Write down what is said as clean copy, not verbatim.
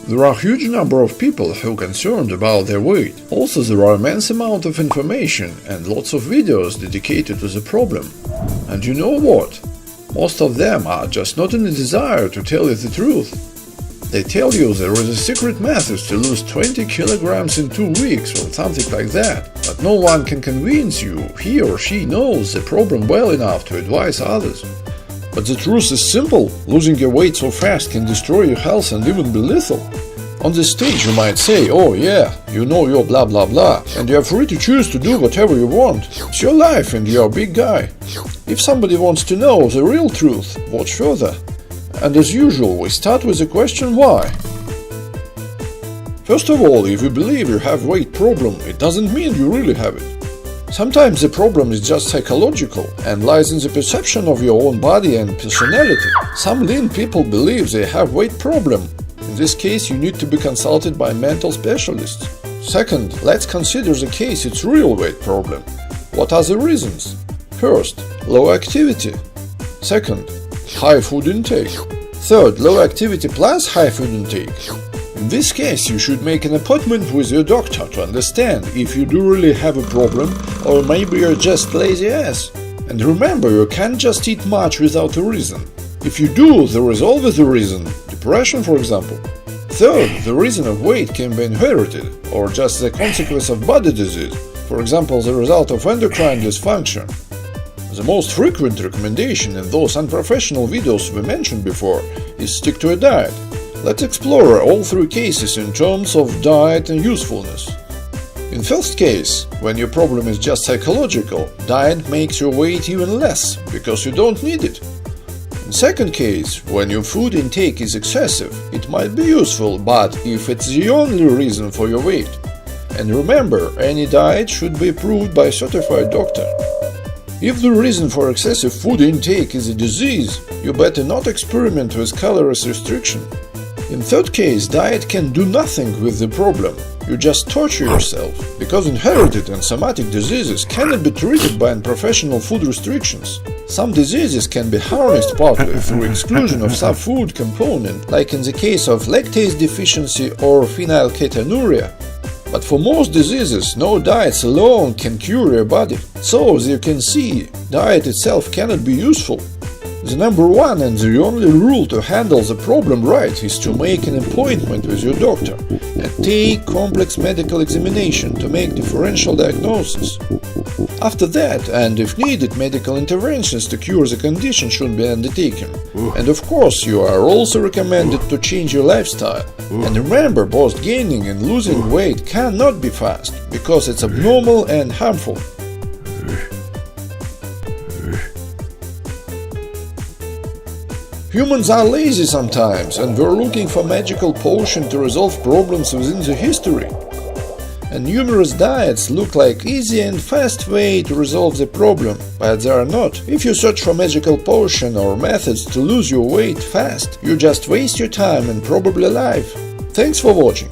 There are a huge number of people who are concerned about their weight. Also, there are immense amount of information and lots of videos dedicated to the problem. And you know what? Most of them are just not in a desire to tell you the truth. They tell you there is a secret method to lose 20 kilograms in 2 weeks or something like that. But no one can convince you he or she knows the problem well enough to advise others. But the truth is simple. Losing your weight so fast can destroy your health and even be lethal. On this stage you might say, oh yeah, you know your blah blah blah, and you are free to choose to do whatever you want. It's your life and you're a big guy. If somebody wants to know the real truth, watch further. And as usual, we start with the question why. First of all, if you believe you have weight problem, it doesn't mean you really have it. Sometimes the problem is just psychological and lies in the perception of your own body and personality. Some lean people believe they have weight problem. In this case, you need to be consulted by mental specialists. Second, let's consider the case it's real weight problem. What are the reasons? First, low activity. Second, high food intake. Third, low activity plus high food intake. In this case, you should make an appointment with your doctor to understand if you do really have a problem or maybe you're just lazy ass. And remember, you can't just eat much without a reason. If you do, there is always a reason, depression for example. Third, the reason of weight can be inherited or just the consequence of body disease, for example the result of endocrine dysfunction. The most frequent recommendation in those unprofessional videos we mentioned before is stick to a diet. Let's explore all three cases in terms of diet and usefulness. In first case, when your problem is just psychological, diet makes your weight even less, because you don't need it. In second case, when your food intake is excessive, it might be useful, but if it's the only reason for your weight. And remember, any diet should be approved by a certified doctor. If the reason for excessive food intake is a disease, you better not experiment with calories restriction. In third case, diet can do nothing with the problem. You just torture yourself, because inherited and somatic diseases cannot be treated by unprofessional food restrictions. Some diseases can be harnessed partly through exclusion of some food component, like in the case of lactase deficiency or phenylketonuria. But for most diseases, no diets alone can cure your body. So, as you can see, diet itself cannot be useful. The number one and the only rule to handle the problem right is to make an appointment with your doctor and take complex medical examination to make differential diagnosis. After that, and if needed, medical interventions to cure the condition should be undertaken. And of course, you are also recommended to change your lifestyle. And remember, both gaining and losing weight cannot be fast, because it's abnormal and harmful. Humans are lazy sometimes, and we're looking for magical potion to resolve problems within the history. And numerous diets look like easy and fast way to resolve the problem, but they are not. If you search for magical potion or methods to lose your weight fast, you just waste your time and probably life. Thanks for watching.